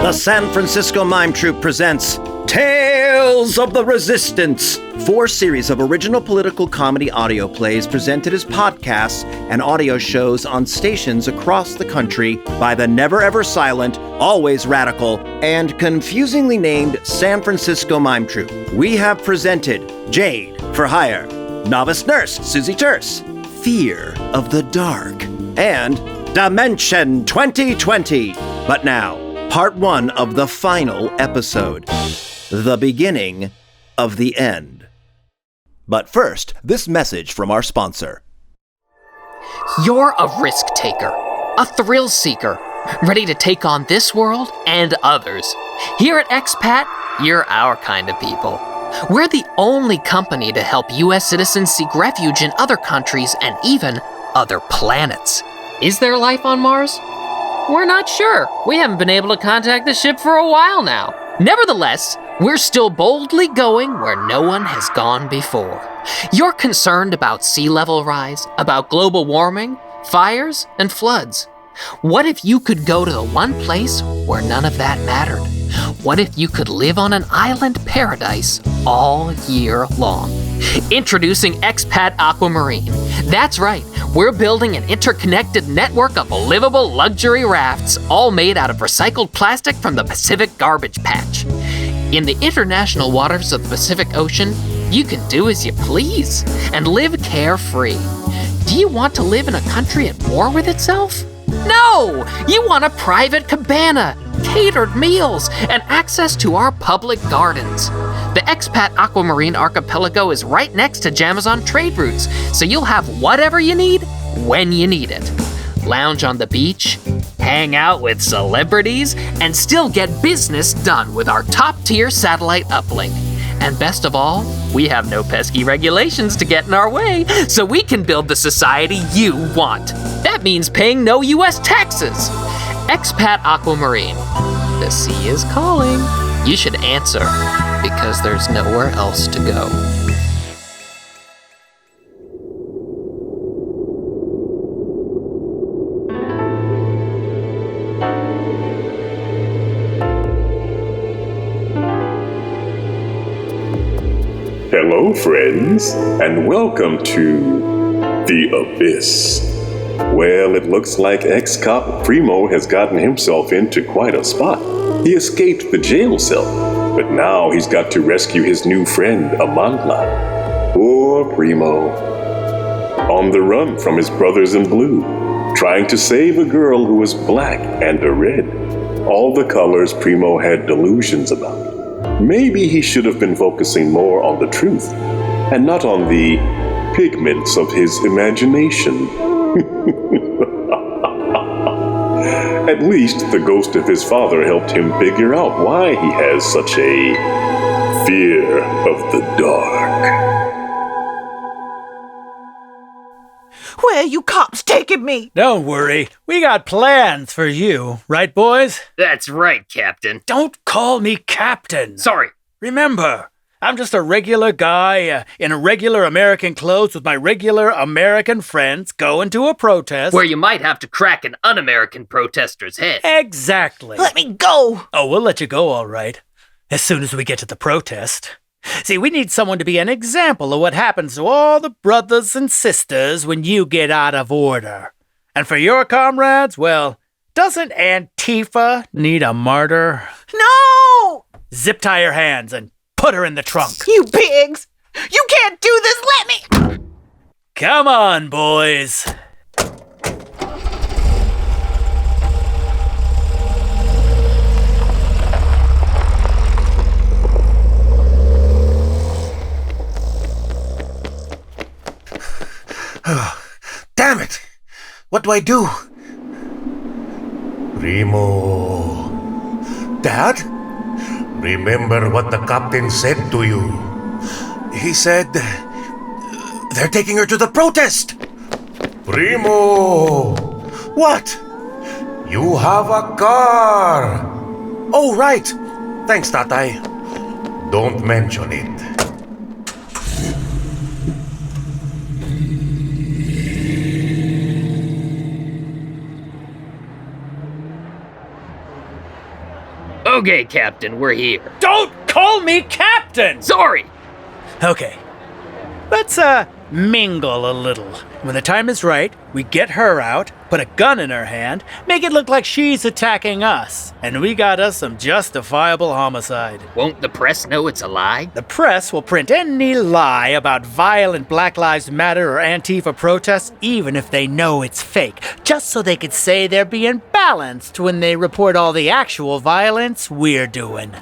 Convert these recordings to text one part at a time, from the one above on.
The San Francisco Mime Troupe presents Tales of the Resistance, 4 series of original political comedy audio plays presented as podcasts and audio shows on stations across the country by the never ever silent, always radical, and confusingly named San Francisco Mime Troupe. We have presented Jade for Hire, Novice Nurse Susie Terse, Fear of the Dark, and Dimension 2020. But now, part 1 of the final episode, the beginning of the end. But first, this message from our sponsor. You're a risk taker, a thrill seeker, ready to take on this world and others. Here at Expat, you're our kind of people. We're the only company to help U.S. citizens seek refuge in other countries and even other planets. Is there life on Mars? We're not sure. We haven't been able to contact the ship for a while now. Nevertheless, we're still boldly going where no one has gone before. You're concerned about sea level rise, about global warming, fires, and floods. What if you could go to the one place where none of that mattered? What if you could live on an island paradise all year long? Introducing Expat Aquamarine. That's right, we're building an interconnected network of livable luxury rafts, all made out of recycled plastic from the Pacific Garbage Patch. In the international waters of the Pacific Ocean, you can do as you please and live carefree. Do you want to live in a country at war with itself? No! You want a private cabana, catered meals, and access to our public gardens. The Expat Aquamarine Archipelago is right next to Jamazon trade routes, so you'll have whatever you need, when you need it. Lounge on the beach, hang out with celebrities, and still get business done with our top-tier satellite uplink. And best of all, we have no pesky regulations to get in our way, so we can build the society you want. That means paying no U.S. taxes. Expat Aquamarine. The sea is calling. You should answer, because there's nowhere else to go. Hello, friends, and welcome to The Abyss. Well, it looks like ex-cop Primo has gotten himself into quite a spot. He escaped the jail cell, but now he's got to rescue his new friend, Amandla. Poor Primo. On the run from his brothers in blue, trying to save a girl who was black and a red. All the colors Primo had delusions about. Maybe he should have been focusing more on the truth, and not on the pigments of his imagination. At least the ghost of his father helped him figure out why he has such a fear of the dark. Where are you cops taking me? Don't worry, we got plans for you, right, boys? That's right, Captain. Don't call me Captain. Sorry. Remember, I'm just a regular guy in a regular American clothes with my regular American friends going to a protest. Where you might have to crack an un-American protester's head. Exactly. Let me go! Oh, we'll let you go, all right. As soon as we get to the protest. See, we need someone to be an example of what happens to all the brothers and sisters when you get out of order. And for your comrades, well, doesn't Antifa need a martyr? No! Zip tie her hands and put her in the trunk. You pigs! You can't do this! Let me! Come on, boys. Damn it! What do I do? Primo. Dad? Remember what the captain said to you. He said... they're taking her to the protest! Primo! What? You have a car! Oh, right. Thanks, Tatay. Don't mention it. Okay, Captain, we're here. Don't call me Captain! Sorry! Okay. Let's, mingle a little. When the time is right, we get her out, put a gun in her hand, make it look like she's attacking us, and we got us some justifiable homicide. Won't the press know it's a lie? The press will print any lie about violent Black Lives Matter or Antifa protests, even if they know it's fake, just so they could say they're being balanced when they report all the actual violence we're doing.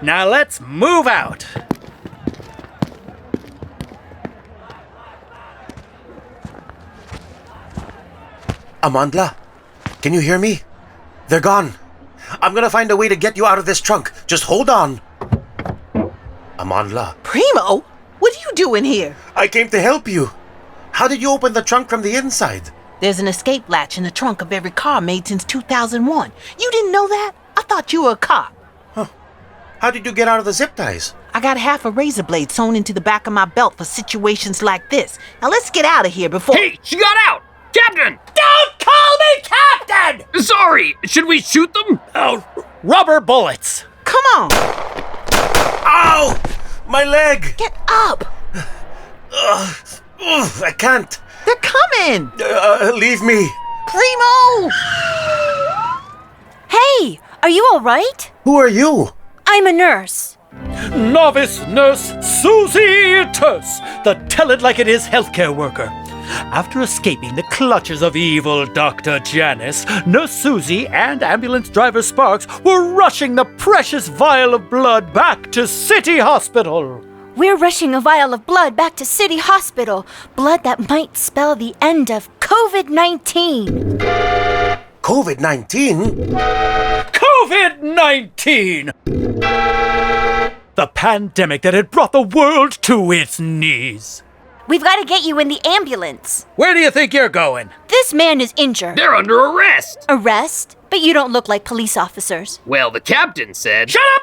Now let's move out. Amandla, can you hear me? They're gone. I'm gonna find a way to get you out of this trunk. Just hold on. Amandla, Primo, what are you doing here? I came to help you. How did you open the trunk from the inside? There's an escape latch in the trunk of every car made since 2001. You didn't know that? I thought you were a cop. How did you get out of the zip ties? I got half a razor blade sewn into the back of my belt for situations like this. Now let's get out of here before... Hey, she got out! Captain! Don't call me Captain! Sorry, should we shoot them? Oh, rubber bullets. Come on, Ow! My leg! get up. I can't. They're coming. Leave me. Primo! Hey, are you all right? Who are you? I'm a nurse. Novice Nurse Susie Terse, the tell-it-like-it-is healthcare worker. After escaping the clutches of evil Dr. Janice, Nurse Susie and ambulance driver Sparks were rushing the precious vial of blood back to City Hospital. We're rushing a vial of blood back to City Hospital. Blood that might spell the end of COVID-19. COVID-19? COVID-19! The pandemic that had brought the world to its knees. We've got to get you in the ambulance. Where do you think you're going? This man is injured. They're under arrest! Arrest? But you don't look like police officers. Well, the captain said... Shut up!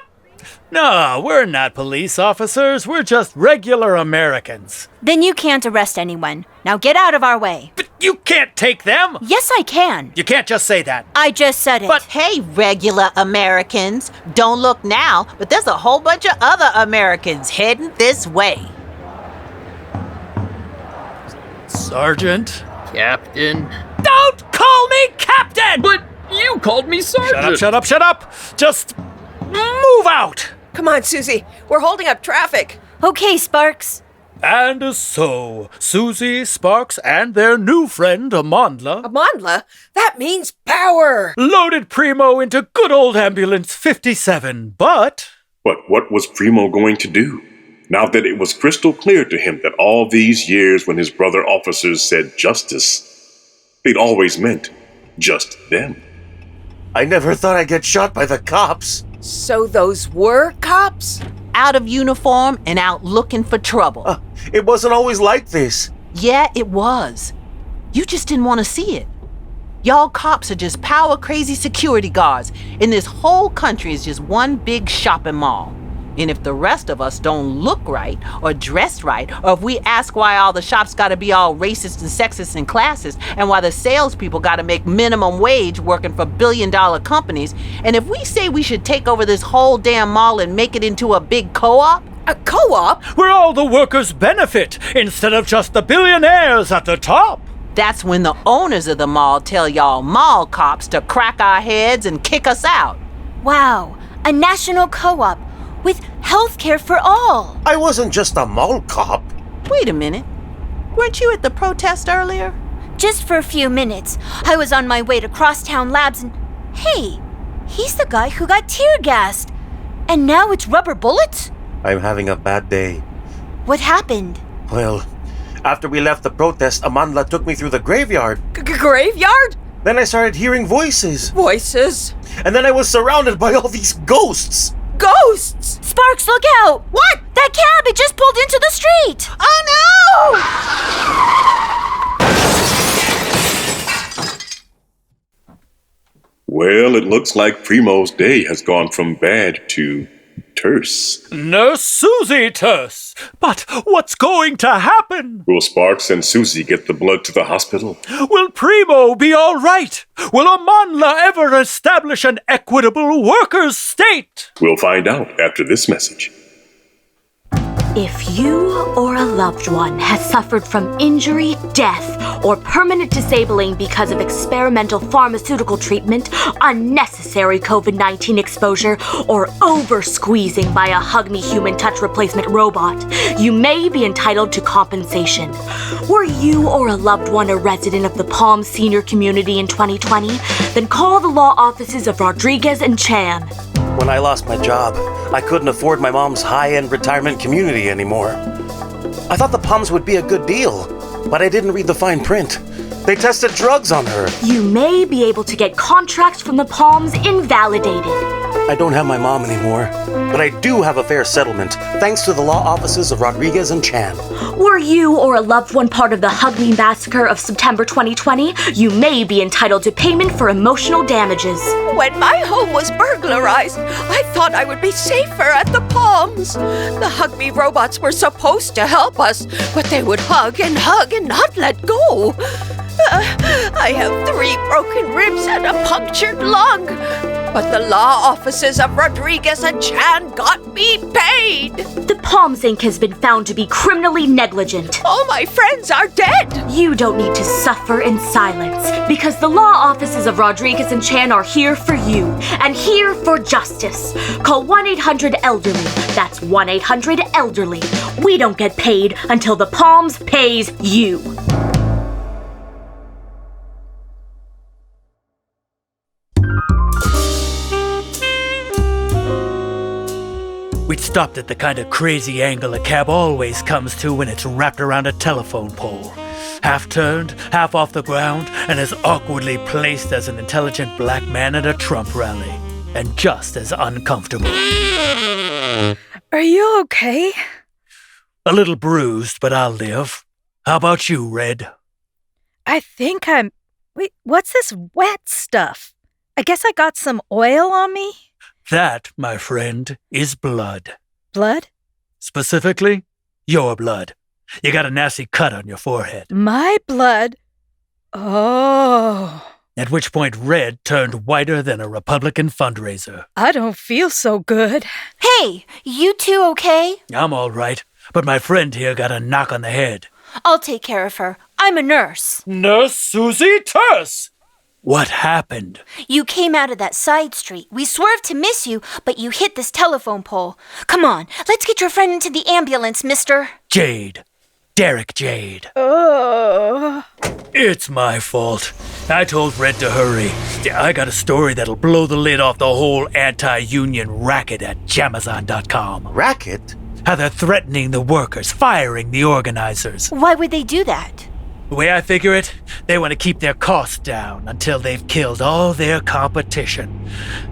No, we're not police officers. We're just regular Americans. Then you can't arrest anyone. Now get out of our way. But you can't take them. Yes, I can. You can't just say that. I just said it. But- Hey, regular Americans. Don't look now, but there's a whole bunch of other Americans heading this way. Sergeant? Captain... Don't call me Captain! But you called me Sergeant! Shut up, shut up! Just move out! Come on, Susie. We're holding up traffic. Okay, Sparks. And so, Susie, Sparks, and their new friend, Amandla, Amandla? That means power. loaded Primo into good old Ambulance 57, but... But what was Primo going to do? Now that it was crystal clear to him that all these years when his brother officers said justice, they'd always meant just them. I never thought I'd get shot by the cops. So those were cops? Out of uniform and out looking for trouble. It wasn't always like this. Yeah, it was. You just didn't want to see it. Y'all cops are just power crazy security guards, and this whole country is just one big shopping mall. And if the rest of us don't look right or dress right, or if we ask why all the shops gotta be all racist and sexist and classist, and why the salespeople gotta make minimum wage working for billion-dollar companies, and if we say we should take over this whole damn mall and make it into a big co-op, A co-op? where all the workers benefit instead of just the billionaires at the top. that's when the owners of the mall tell y'all mall cops to crack our heads and kick us out. Wow, a national co-op with healthcare for all. I wasn't just a mall cop. Wait a minute. Weren't you at the protest earlier? Just for a few minutes. I was on my way to Crosstown Labs and... Hey, he's the guy who got tear gassed. And now it's rubber bullets? I'm having a bad day. What happened? Well, after we left the protest, Amandla took me through the graveyard. Graveyard? Then I started hearing voices. Voices? And then I was surrounded by all these ghosts. Ghosts? Sparks, look out! What? That cab, it just pulled into the street! Oh Well, it looks like Primo's day has gone from bad to Terse. Nurse Susie Terse! But what's going to happen? Will Sparks and Susie get the blood to the hospital? Will Primo be all right? Will Amanla ever establish an equitable workers' state? We'll find out after this message. If you or a loved one has suffered from injury, death, or permanent disabling because of experimental pharmaceutical treatment, unnecessary COVID-19 exposure, or over-squeezing by a Hug Me Human Touch replacement robot, you may be entitled to compensation. Were you or a loved one a resident of the Palm Senior Community in 2020? Then call the law offices of Rodriguez and Chan. When I lost my job, I couldn't afford my mom's high-end retirement community anymore. I thought the Palms would be a good deal, but I didn't read the fine print. They tested drugs on her. You may be able to get contracts from the Palms invalidated. I don't have my mom anymore, but I do have a fair settlement, thanks to the law offices of Rodriguez and Chan. Were you or a loved one part of the Hug Me massacre of September 2020? You may be entitled to payment for emotional damages. When my home was burglarized, I thought I would be safer at the Palms. The Hug Me robots were supposed to help us, but they would hug and not let go. I have 3 broken ribs and a punctured lung. But the law offices of Rodriguez and Chan got me paid. The Palms Inc. has been found to be criminally negligent. All my friends are dead. You don't need to suffer in silence, because the law offices of Rodriguez and Chan are here for you, and here for justice. Call 1-800-ELDERLY. That's 1-800-ELDERLY. We don't get paid until the Palms pays you. We'd stopped at the kind of crazy angle a cab always comes to when it's wrapped around a telephone pole. Half turned, half off the ground, and as awkwardly placed as an intelligent black man at a Trump rally. And just as uncomfortable. Are you okay? A little bruised, but I'll live. How about you, Red? I think I'm... Wait, what's this wet stuff? I guess I got some oil on me? That, my friend, is blood. Blood? Specifically, your blood. You got a nasty cut on your forehead. My blood? Oh. At which point Red turned whiter than a Republican fundraiser. I don't feel so good. Hey, you two okay? I'm all right, but my friend here got a knock on the head. I'll take care of her. I'm a nurse. Nurse Susie Terse! What happened? You came out of that side street. We swerved to miss you, but you hit this telephone pole. Come on, let's get your friend into the ambulance, mister. Jade. Derek Jade. Oh. It's my fault. I told Red to hurry. I got a story that'll blow the lid off the whole anti-union racket at Jamazon.com. Racket? How they're threatening the workers, firing the organizers. Why would they do that? The way I figure it, they want to keep their costs down until they've killed all their competition.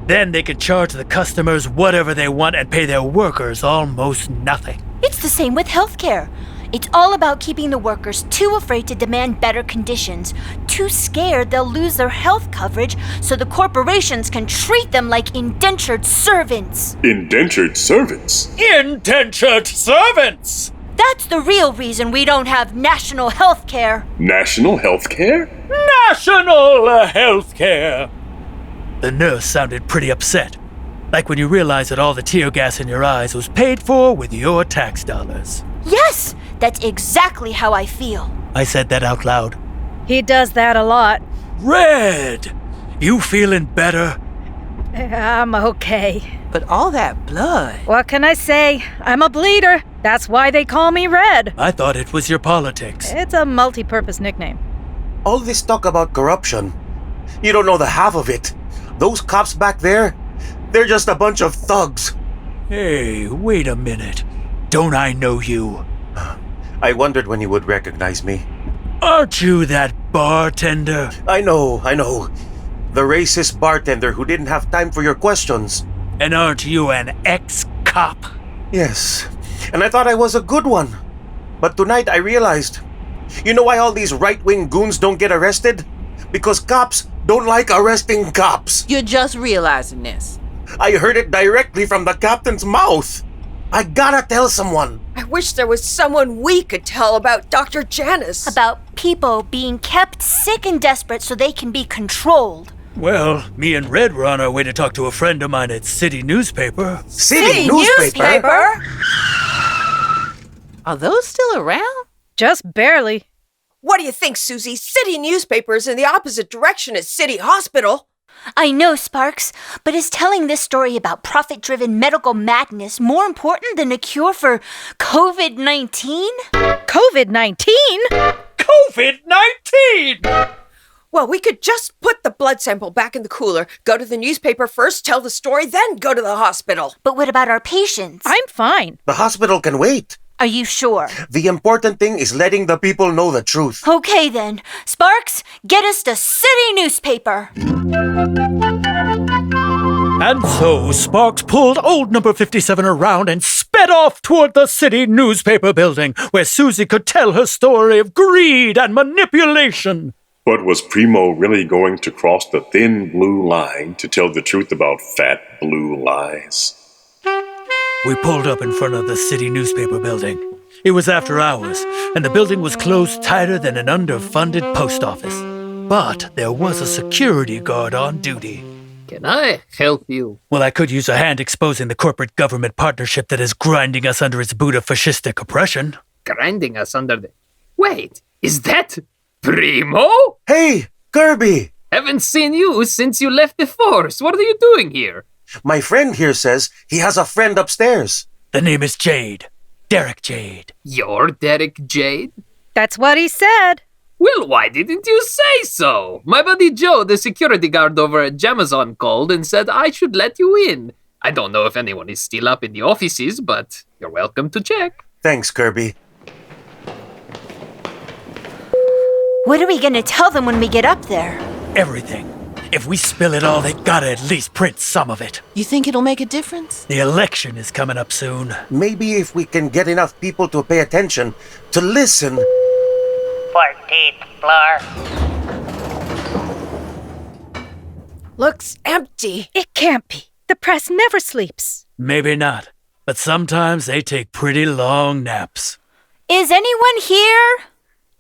Then they can charge the customers whatever they want and pay their workers almost nothing. It's the same with healthcare. It's all about keeping the workers too afraid to demand better conditions, too scared they'll lose their health coverage so the corporations can treat them like indentured servants. Indentured servants? Indentured servants! That's the real reason we don't have national health care. National health care? National health care! The nurse sounded pretty upset. Like when you realize that all the tear gas in your eyes was paid for with your tax dollars. Yes, that's exactly how I feel. I said that out loud. He does that a lot. Red! You feeling better? I'm okay. But all that blood. What can I say? I'm a bleeder. That's why they call me Red. I thought it was your politics. It's a multi-purpose nickname. All this talk about corruption. You don't know the half of it. Those cops back there, they're just a bunch of thugs. Hey, wait a minute. Don't I know you? I wondered when you would recognize me. Aren't you that bartender? I know. The racist bartender who didn't have time for your questions. And aren't you an ex-cop? Yes, and I thought I was a good one. But tonight I realized, you know why all these right-wing goons don't get arrested? Because cops don't like arresting cops. You're just realizing this. I heard it directly from the captain's mouth. I gotta tell someone. I wish there was someone we could tell about Dr. Janice. About people being kept sick and desperate so they can be controlled. Well, me and Red were on our way to talk to a friend of mine at City Newspaper. City newspaper? Are those still around? Just barely. What do you think, Susie? City newspaper's in the opposite direction as City Hospital. I know, Sparks, but is telling this story about profit-driven medical madness more important than a cure for COVID-19? COVID-19? COVID-19! Well, we could just put the blood sample back in the cooler, go to the newspaper first, tell the story, then go to the hospital. But what about our patients? I'm fine. The hospital can wait. Are you sure? The important thing is letting the people know the truth. Okay then. Sparks, get us to City Newspaper. And so Sparks pulled old number 57 around and sped off toward the City Newspaper building, where Susie could tell her story of greed and manipulation. But was Primo really going to cross the thin blue line to tell the truth about fat blue lies? We pulled up in front of the City Newspaper building. It was after hours, and the building was closed tighter than an underfunded post office. But there was a security guard on duty. Can I help you? Well, I could use a hand exposing the corporate government partnership that is grinding us under its boot of fascistic oppression. Grinding us under the... Wait, is that Primo? Hey, Kirby! Haven't seen you since you left the force. What are you doing here? My friend here says he has a friend upstairs. The name is Jade. Derek Jade. You're Derek Jade? That's what he said. Well, why didn't you say so? My buddy Joe, the security guard over at Jamazon, called and said I should let you in. I don't know if anyone is still up in the offices, but you're welcome to check. Thanks, Kirby. What are we gonna tell them when we get up there? Everything. If we spill it all, they gotta at least print some of it. You think it'll make a difference? The election is coming up soon. Maybe if we can get enough people to pay attention, to listen. 14th floor. Looks empty. It can't be. The press never sleeps. Maybe not, but sometimes they take pretty long naps. Is anyone here?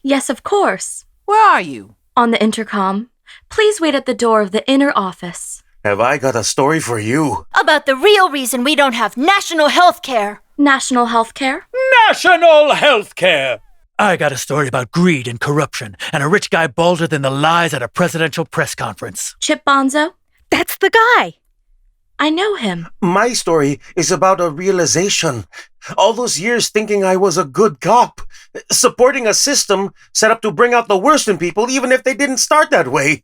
Yes, of course. Where are you? On the intercom. Please wait at the door of the inner office. Have I got a story for you? About the real reason we don't have national health care. National health care? National health care! I got a story about greed and corruption and a rich guy bolder than the lies at a presidential press conference. Chip Bonzo? That's the guy. I know him. My story is about a realization. All those years thinking I was a good cop, supporting a system set up to bring out the worst in people even if they didn't start that way.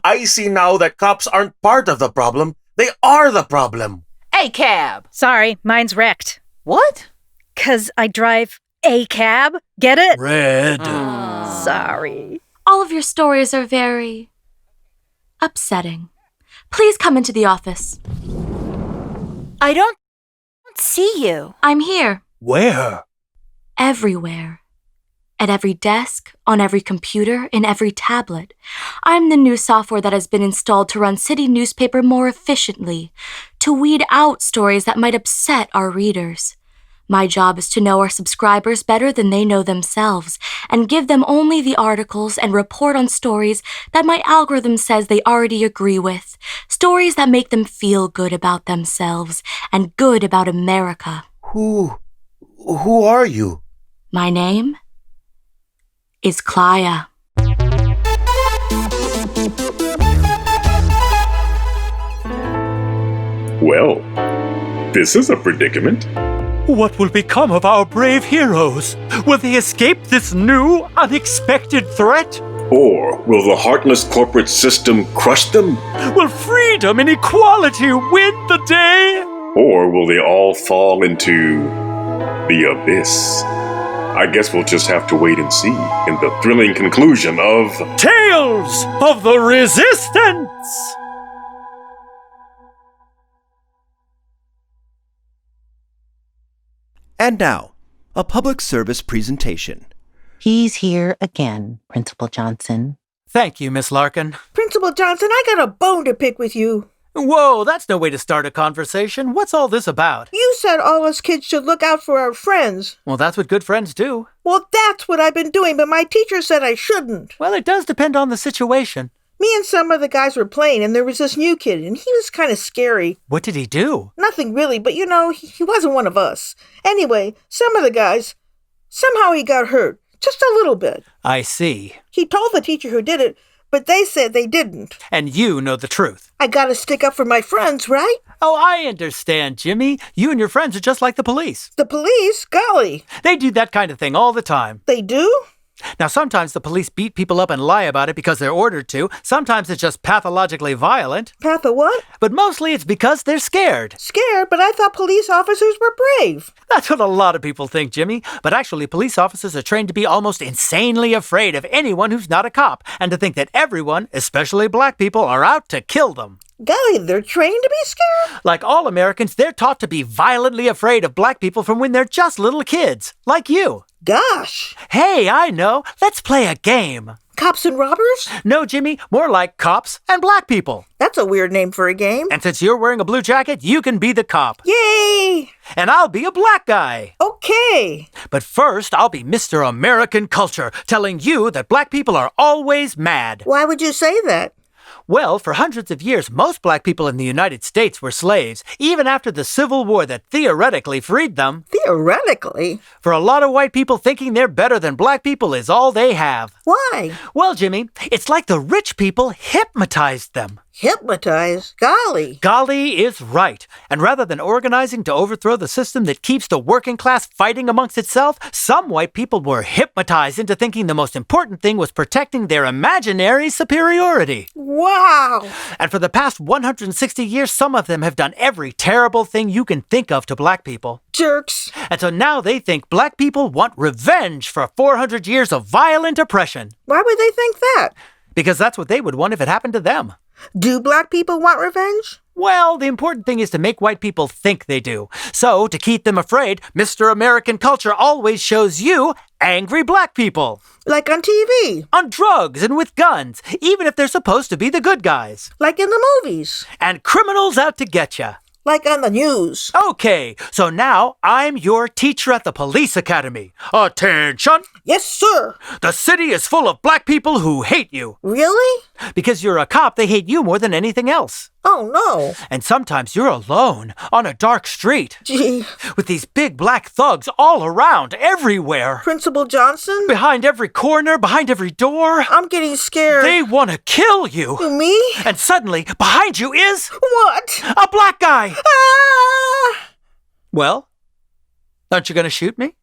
I see now that cops aren't part of the problem. They are the problem. Hey, cab. Sorry, mine's wrecked. What? 'Cause I drive a cab. Get it? Red. Sorry. All of your stories are very upsetting. Please come into the office. I don't see you. I'm here. Where? Everywhere. At every desk, on every computer, in every tablet. I'm the new software that has been installed to run City Newspaper more efficiently, to weed out stories that might upset our readers. My job is to know our subscribers better than they know themselves, and give them only the articles and report on stories that my algorithm says they already agree with, stories that make them feel good about themselves and good about America. Who are you? My name is Klaya. Well, this is a predicament. What will become of our brave heroes? Will they escape this new, unexpected threat? Or will the heartless corporate system crush them? Will freedom and equality win the day? Or will they all fall into the abyss? I guess we'll just have to wait and see in the thrilling conclusion of Tales of the Resistance! And now, a public service presentation. He's here again, Principal Johnson. Thank you, Miss Larkin. Principal Johnson, I got a bone to pick with you. Whoa, that's no way to start a conversation. What's all this about? You said all us kids should look out for our friends. Well, that's what good friends do. Well, that's what I've been doing, but my teacher said I shouldn't. Well, it does depend on the situation. Me and some of the guys were playing, and there was this new kid, and he was kind of scary. What did he do? Nothing really, but he wasn't one of us. Anyway, some of the guys, somehow he got hurt. Just a little bit. I see. He told the teacher who did it, but they said they didn't. And you know the truth. I gotta stick up for my friends, right? Oh, I understand, Jimmy. You and your friends are just like the police. The police? Golly. They do that kind of thing all the time. They do? Now, sometimes the police beat people up and lie about it because they're ordered to. Sometimes it's just pathologically violent. What? But mostly it's because they're scared. Scared? But I thought police officers were brave. That's what a lot of people think, Jimmy. But actually, police officers are trained to be almost insanely afraid of anyone who's not a cop, and to think that everyone, especially black people, are out to kill them. Golly, they're trained to be scared? Like all Americans, they're taught to be violently afraid of black people from when they're just little kids, like you. Gosh. Hey, I know. Let's play a game. Cops and robbers? No, Jimmy, more like cops and black people. That's a weird name for a game. And since you're wearing a blue jacket, you can be the cop. Yay! And I'll be a black guy. Okay. But first, I'll be Mr. American Culture, telling you that black people are always mad. Why would you say that? Well, for hundreds of years, most black people in the United States were slaves, even after the Civil War that theoretically freed them. Theoretically? For a lot of white people, thinking they're better than black people is all they have. Why? Well, Jimmy, it's like the rich people hypnotized them. Hypnotized? Golly. Golly is right. And rather than organizing to overthrow the system that keeps the working class fighting amongst itself, some white people were hypnotized into thinking the most important thing was protecting their imaginary superiority. Wow. And for the past 160 years, some of them have done every terrible thing you can think of to black people. Jerks. And so now they think black people want revenge for 400 years of violent oppression. Why would they think that? Because that's what they would want if it happened to them. Do black people want revenge? Well, the important thing is to make white people think they do. So, to keep them afraid, Mr. American Culture always shows you angry black people. Like on TV. On drugs and with guns, even if they're supposed to be the good guys. Like in the movies. And criminals out to get ya. Like on the news. Okay, so now I'm your teacher at the police academy. Attention! Yes, sir. The city is full of black people who hate you. Really? Because you're a cop, they hate you more than anything else. Oh, no. And sometimes you're alone on a dark street. Gee. With these big black thugs all around, everywhere. Principal Johnson? Behind every corner, behind every door. I'm getting scared. They want to kill you. Me? And suddenly, behind you is... What? A black guy. Ah! Well, aren't you going to shoot me?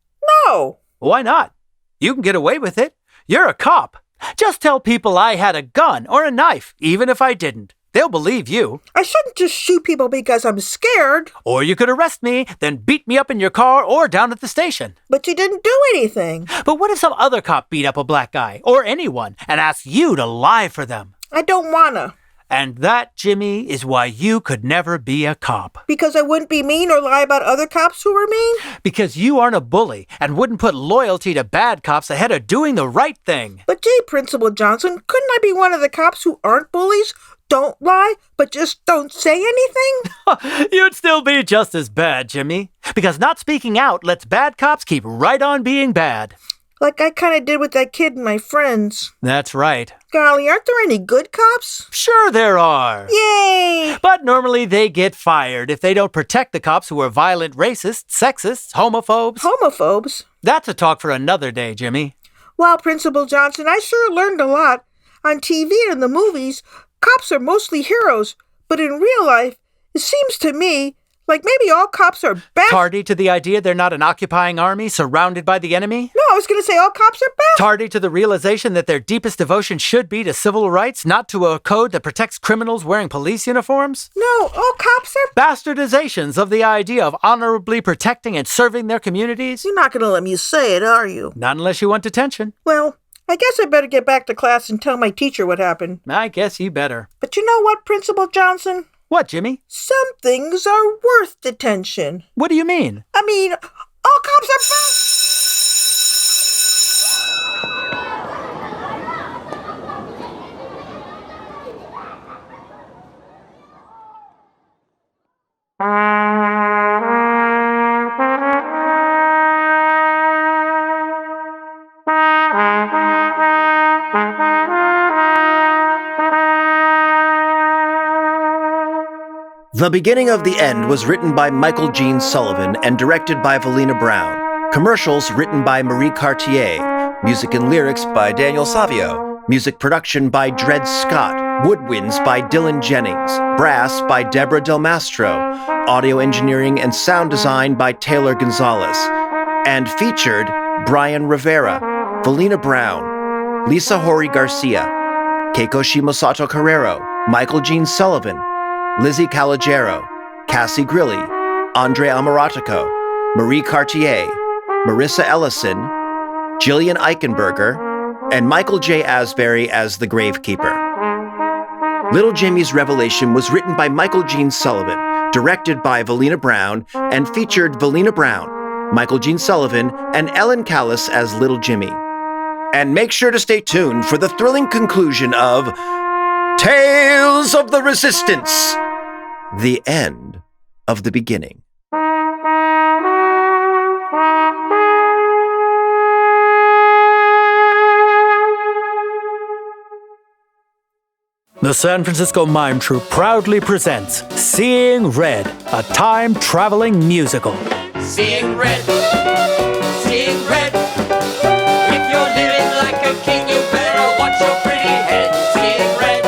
No. Why not? You can get away with it. You're a cop. Just tell people I had a gun or a knife, even if I didn't. They'll believe you. I shouldn't just shoot people because I'm scared. Or you could arrest me, then beat me up in your car or down at the station. But you didn't do anything. But what if some other cop beat up a black guy, or anyone, and asked you to lie for them? I don't wanna. And that, Jimmy, is why you could never be a cop. Because I wouldn't be mean or lie about other cops who were mean? Because you aren't a bully and wouldn't put loyalty to bad cops ahead of doing the right thing. But gee, Principal Johnson, couldn't I be one of the cops who aren't bullies, don't lie, but just don't say anything? You'd still be just as bad, Jimmy. Because not speaking out lets bad cops keep right on being bad. Like I kind of did with that kid and my friends. That's right. Golly, aren't there any good cops? Sure there are. Yay! But normally they get fired if they don't protect the cops who are violent racists, sexists, homophobes. Homophobes? That's a talk for another day, Jimmy. Wow, Principal Johnson, I sure learned a lot. On TV and in the movies, cops are mostly heroes. But in real life, it seems to me like maybe all cops are bad. Tardy to the idea they're not an occupying army surrounded by the enemy? No, I was going to say all cops are bad. Tardy to the realization that their deepest devotion should be to civil rights, not to a code that protects criminals wearing police uniforms? No, all cops are... Bastardizations of the idea of honorably protecting and serving their communities? You're not going to let me say it, are you? Not unless you want detention. Well, I guess I better get back to class and tell my teacher what happened. I guess you better. But you know what, Principal Johnson? What, Jimmy? Some things are worth detention. What do you mean? I mean, all cops are bad. The Beginning of the End was written by Michael Gene Sullivan and directed by Velina Brown. Commercials written by Marie Cartier. Music and lyrics by Daniel Savio. Music production by Dred Scott. Woodwinds by Dylan Jennings. Brass by Deborah Del Mastro. Audio engineering and sound design by Taylor Gonzalez. And featured Brian Rivera, Velina Brown, Lisa Hori-Garcia, Keiko Shimosato Carreiro, Michael Gene Sullivan, Lizzie Calogero, Cassie Grilley, Andre Amarotico, Marie Cartier, Marissa Ellison, Gillian Eichenberger, and Michael J. Asberry as the Gravekeeper. Little Jimmy's Revelation was written by Michael Gene Sullivan, directed by Velina Brown, and featured Velina Brown, Michael Gene Sullivan, and Ellen Callas as Little Jimmy. And make sure to stay tuned for the thrilling conclusion of Tales of the Resistance, the end of the beginning. The San Francisco Mime Troupe proudly presents Seeing Red, a time-traveling musical. Seeing red, seeing red. If you're living like a king, you better watch your pretty head. Seeing red,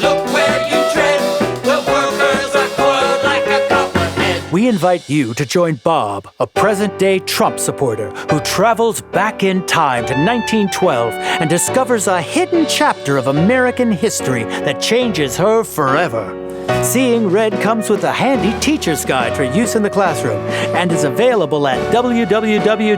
look where you tread. The workers are coiled like a copperhead. We invite you to join Bob, a present-day Trump supporter who travels back in time to 1912 and discovers a hidden chapter of American history that changes her forever. Seeing Red comes with a handy teacher's guide for use in the classroom and is available at www.sfmt.org.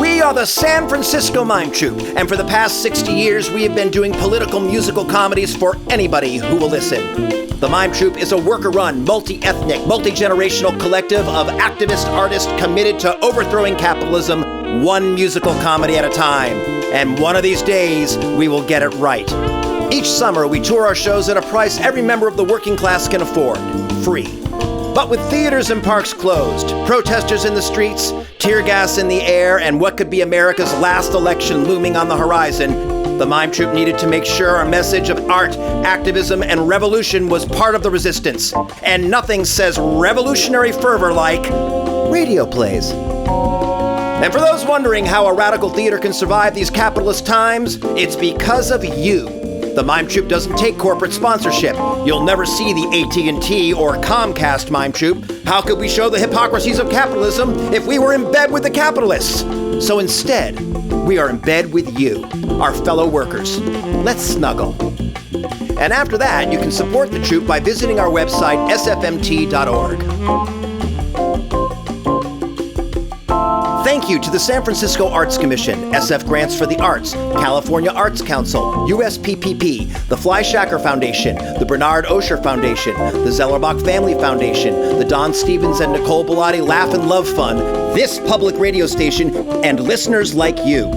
We are the San Francisco Mime Troupe, and for the past 60 years, we have been doing political musical comedies for anybody who will listen. The Mime Troupe is a worker-run, multi-ethnic, multi-generational collective of activist artists committed to overthrowing capitalism, one musical comedy at a time. And one of these days, we will get it right. Each summer, we tour our shows at a price every member of the working class can afford, free. But with theaters and parks closed, protesters in the streets, tear gas in the air, and what could be America's last election looming on the horizon, the Mime Troupe needed to make sure our message of art, activism, and revolution was part of the resistance. And nothing says revolutionary fervor like radio plays. And for those wondering how a radical theater can survive these capitalist times, it's because of you. The Mime Troupe doesn't take corporate sponsorship. You'll never see the AT&T or Comcast Mime Troupe. How could we show the hypocrisies of capitalism if we were in bed with the capitalists? So instead, we are in bed with you, our fellow workers. Let's snuggle. And after that, you can support the troupe by visiting our website, sfmt.org. Thank you to the San Francisco Arts Commission, SF Grants for the Arts, California Arts Council, USPPP, the Fly Shacker Foundation, the Bernard Osher Foundation, the Zellerbach Family Foundation, the Don Stevens and Nicole Bellotti Laugh and Love Fund, this public radio station, and listeners like you.